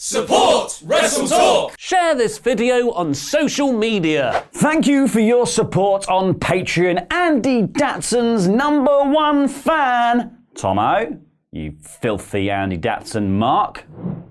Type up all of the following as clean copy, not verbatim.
Support Wrestletalk! Share this video on social media. Thank you for your support on Patreon. Andy Datson's #1 fan, Tomo. You filthy Andy Datson mark.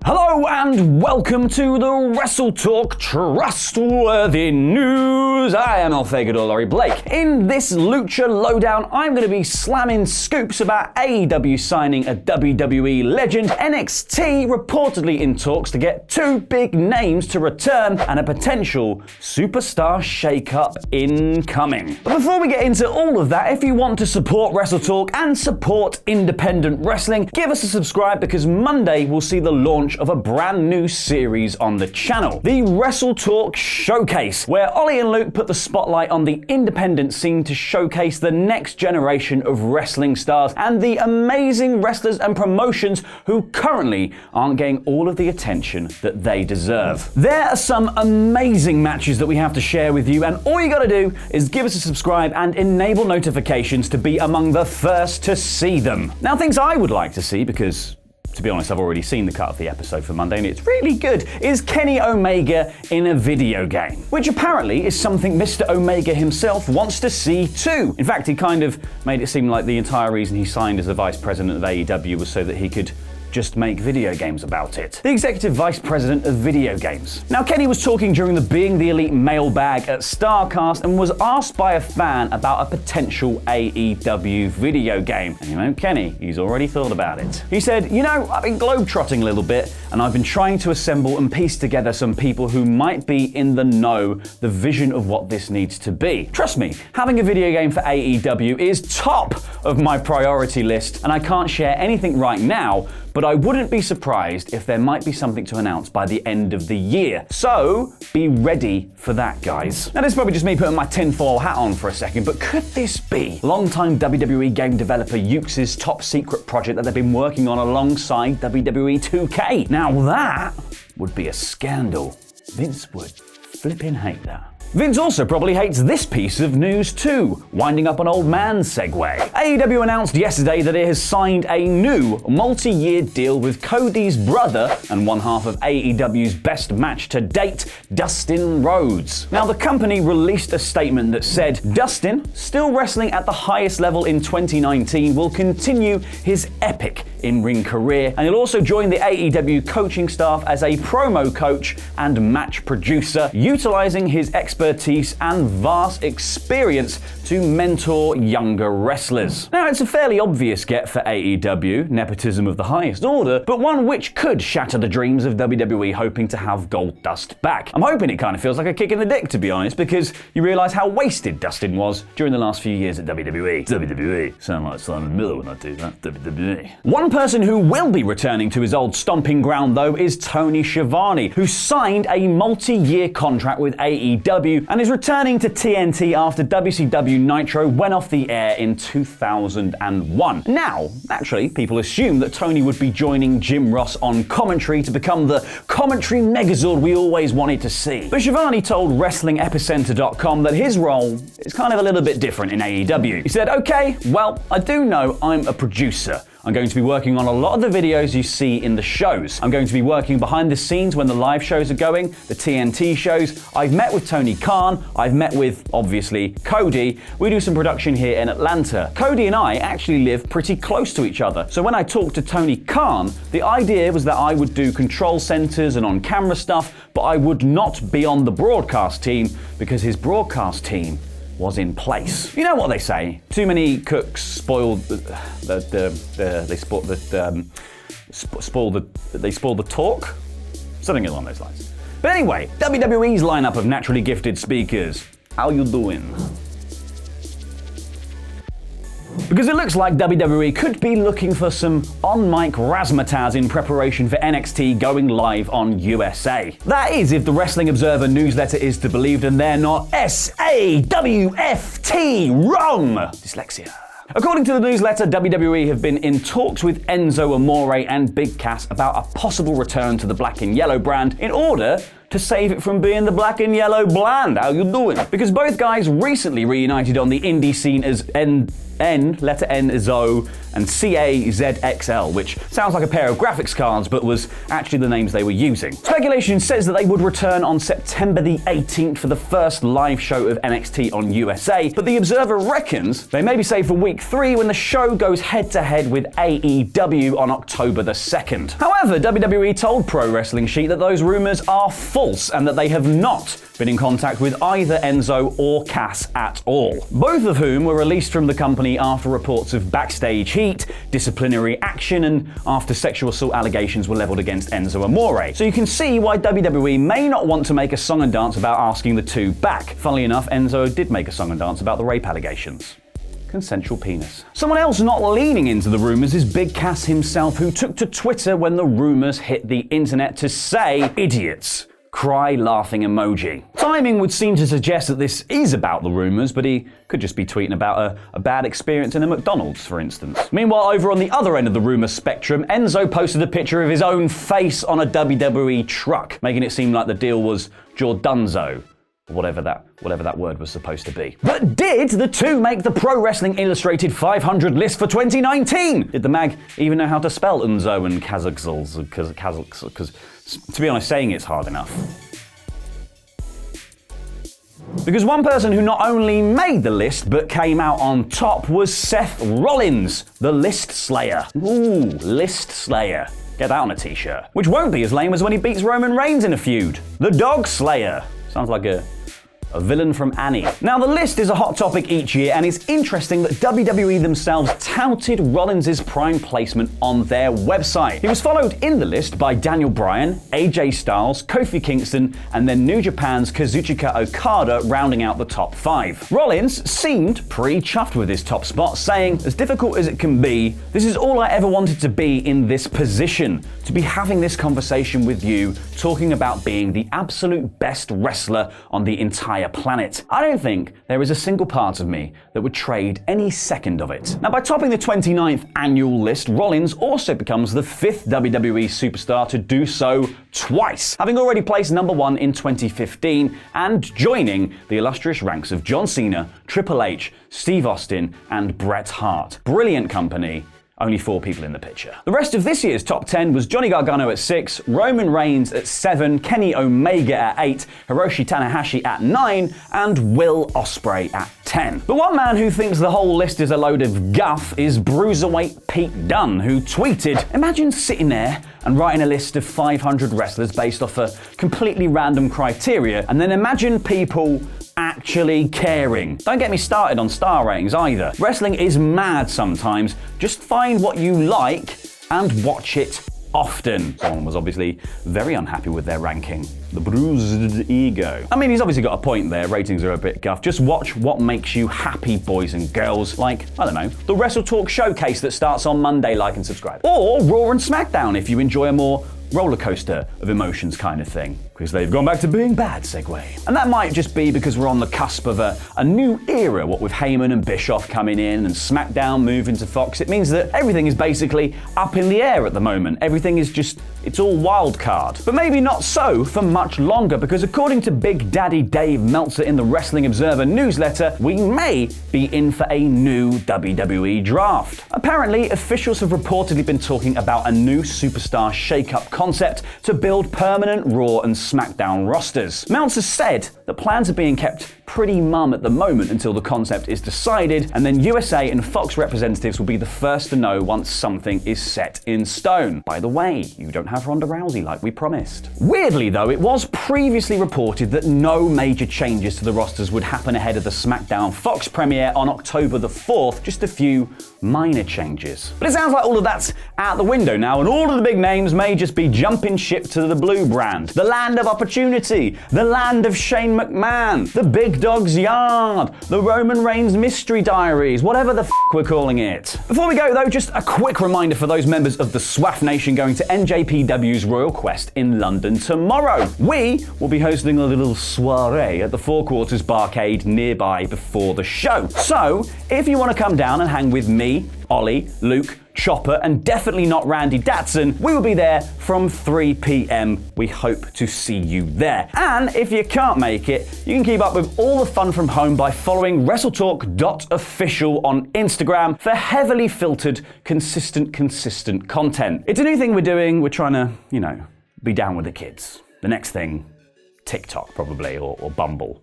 Hello and welcome to the Wrestletalk Trustworthy News. I am Alfredo Laurie Blake. In this Lucha Lowdown, I'm going to be slamming scoops about AEW signing a WWE legend, NXT reportedly in talks to get two big names to return, and a potential superstar shakeup incoming. But before we get into all of that, if you want to support Wrestletalk and support independent wrestling, give us a subscribe because Monday we'll see the launch of a brand new series on the channel, the Wrestletalk Showcase, where Ollie and Luke put the spotlight on the independent scene to showcase the next generation of wrestling stars and the amazing wrestlers and promotions who currently aren't getting all of the attention that they deserve. There are some amazing matches that we have to share with you, and all you gotta do is give us a subscribe and enable notifications to be among the first to see them. Now, things I would like to see, because to be honest, I've already seen the cut of the episode for Monday and it's really good, is Kenny Omega in a video game, which apparently is something Mr. Omega himself wants to see too. In fact, he kind of made it seem like the entire reason he signed as the vice president of AEW was so that he could just make video games about it. The executive vice president of video games. Now, Kenny was talking during the Being the Elite mailbag at StarCast and was asked by a fan about a potential AEW video game. And you know, Kenny, he's already thought about it. He said, you know, I've been globetrotting a little bit and I've been trying to assemble and piece together some people who might be in the know, the vision of what this needs to be. Trust me, having a video game for AEW is top of my priority list, and I can't share anything right now, but I wouldn't be surprised if there might be something to announce by the end of the year. So, be ready for that, guys. Now, this is probably just me putting my tinfoil hat on for a second, but could this be longtime WWE game developer Yuke's top secret project that they've been working on alongside WWE 2K? Now that would be a scandal. Vince would flipping hate that. Vince also probably hates this piece of news too, winding up an old man segue. AEW announced yesterday that it has signed a new multi-year deal with Cody's brother and one half of AEW's best match to date, Dustin Rhodes. Now, the company released a statement that said, Dustin, still wrestling at the highest level in 2019, will continue his epic in-ring career, and he'll also join the AEW coaching staff as a promo coach and match producer, utilizing his expertise and vast experience to mentor younger wrestlers. Now, it's a fairly obvious get for AEW, nepotism of the highest order, but one which could shatter the dreams of WWE hoping to have Goldust back. I'm hoping it kind of feels like a kick in the dick, to be honest, because you realize how wasted Dustin was during the last few years at WWE. WWE. Sound like Simon Miller when I do that. WWE. One person who will be returning to his old stomping ground, though, is Tony Schiavone, who signed a multi-year contract with AEW and is returning to TNT after WCW Nitro went off the air in 2001. Now, naturally, people assume that Tony would be joining Jim Ross on commentary to become the commentary megazord we always wanted to see. But Schiavone told WrestlingEpicenter.com that his role is kind of a little bit different in AEW. He said, okay, well, I do know I'm a producer. I'm going to be working on a lot of the videos you see in the shows. I'm going to be working behind the scenes when the live shows are going, the TNT shows. I've met with Tony Khan. I've met with, obviously, Cody. We do some production here in Atlanta. Cody and I actually live pretty close to each other. So when I talked to Tony Khan, the idea was that I would do control centers and on-camera stuff, but I would not be on the broadcast team because his broadcast team was in place. You know what they say? Too many cooks spoil the talk. Something along those lines. But anyway, WWE's lineup of naturally gifted speakers. How you doing? Because it looks like WWE could be looking for some on-mic razzmatazz in preparation for NXT going live on USA. That is, if the Wrestling Observer newsletter is to be believed, and they're not SAWFT, wrong! Dyslexia. According to the newsletter, WWE have been in talks with Enzo Amore and Big Cass about a possible return to the Black and Yellow brand in order to save it from being the black and yellow bland. How you doing? Because both guys recently reunited on the indie scene as letter N is O, and CAZXL, which sounds like a pair of graphics cards, but was actually the names they were using. Speculation says that they would return on September the 18th for the first live show of NXT on USA, but the Observer reckons they may be saved for week 3 when the show goes head-to-head with AEW on October the 2nd. However, WWE told Pro Wrestling Sheet that those rumors are false and that they have not been in contact with either Enzo or Cass at all. Both of whom were released from the company after reports of backstage heat, disciplinary action, and after sexual assault allegations were leveled against Enzo Amore. So you can see why WWE may not want to make a song and dance about asking the two back. Funnily enough, Enzo did make a song and dance about the rape allegations. Consensual penis. Someone else not leaning into the rumors is Big Cass himself, who took to Twitter when the rumors hit the internet to say, "Idiots. Cry laughing emoji." Timing would seem to suggest that this is about the rumours, but he could just be tweeting about a bad experience in a McDonald's, for instance. Meanwhile, over on the other end of the rumour spectrum, Enzo posted a picture of his own face on a WWE truck, making it seem like the deal was Jordunzo. Whatever that word was supposed to be. But did the two make the Pro Wrestling Illustrated 500 list for 2019? Did the mag even know how to spell Unzo and Kazakhzls? Because to be honest, saying it's hard enough. Because one person who not only made the list but came out on top was Seth Rollins, the List Slayer. Ooh, List Slayer. Get that on a t-shirt. Which won't be as lame as when he beats Roman Reigns in a feud. The Dog Slayer. Sounds like a villain from Annie. Now, the list is a hot topic each year, and it's interesting that WWE themselves touted Rollins' prime placement on their website. He was followed in the list by Daniel Bryan, AJ Styles, Kofi Kingston, and then New Japan's Kazuchika Okada rounding out the top 5. Rollins seemed pretty chuffed with his top spot, saying, "As difficult as it can be, this is all I ever wanted to be in this position. To be having this conversation with you, talking about being the absolute best wrestler on the entire planet. I don't think there is a single part of me that would trade any second of it." Now, by topping the 29th annual list, Rollins also becomes the 5th WWE superstar to do so twice, having already placed number 1 in 2015 and joining the illustrious ranks of John Cena, Triple H, Steve Austin, and Bret Hart. Brilliant company. Only 4 people in the picture. The rest of this year's top 10 was Johnny Gargano at 6, Roman Reigns at 7, Kenny Omega at 8, Hiroshi Tanahashi at 9, and Will Ospreay at 10. But one man who thinks the whole list is a load of guff is Bruiserweight Pete Dunne, who tweeted, "Imagine sitting there and writing a list of 500 wrestlers based off a completely random criteria, and then imagine people actually caring. Don't get me started on star ratings either. Wrestling is mad sometimes. Just find what you like and watch it often." Someone was obviously very unhappy with their ranking. The bruised ego. I mean, he's obviously got a point there. Ratings are a bit guff. Just watch what makes you happy, boys and girls. Like, I don't know, the Wrestletalk showcase that starts on Monday. Like and subscribe. Or Raw and SmackDown if you enjoy a more roller coaster of emotions kind of thing, because they've gone back to being bad, segue. And that might just be because we're on the cusp of a new era, what with Heyman and Bischoff coming in and SmackDown moving to Fox. It means that everything is basically up in the air at the moment. Everything is just, it's all wild card. But maybe not so for much longer, because according to Big Daddy Dave Meltzer in the Wrestling Observer newsletter, we may be in for a new WWE draft. Apparently, officials have reportedly been talking about a new superstar shakeup concept to build permanent Raw and SmackDown rosters. Meltzer said that plans are being kept pretty mum at the moment until the concept is decided, and then USA and Fox representatives will be the first to know once something is set in stone. By the way, you don't have Ronda Rousey like we promised. Weirdly though, it was previously reported that no major changes to the rosters would happen ahead of the SmackDown Fox premiere on October the 4th, just a few minor changes. But it sounds like all of that's out the window now, and all of the big names may just be jumping ship to the blue brand. The land of opportunity, the land of Shane McMahon, the big dog's yard, the Roman Reigns mystery diaries, whatever the we're calling it. Before we go though, just a quick reminder for those members of the SWAF Nation going to NJPW's Royal Quest in London tomorrow. We will be hosting a little soiree at the Four Quarters Barcade nearby before the show. So, if you want to come down and hang with me, Ollie, Luke, Chopper, and definitely not Randy Datson, we will be there from 3 p.m. We hope to see you there. And if you can't make it, you can keep up with all the fun from home by following WrestleTalk.official on Instagram for heavily filtered, consistent content. It's a new thing we're doing. We're trying to, be down with the kids. The next thing, TikTok probably, or Bumble.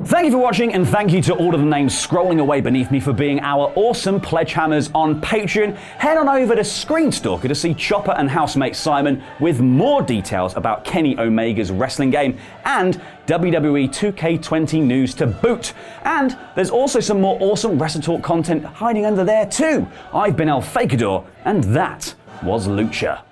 Thank you for watching, and thank you to all of the names scrolling away beneath me for being our awesome pledge hammers on Patreon. Head on over to Screenstalker to see Chopper and housemate Simon with more details about Kenny Omega's wrestling game and WWE 2K20 news to boot. And there's also some more awesome WrestleTalk content hiding under there too. I've been El Fakador, and that was Lucha.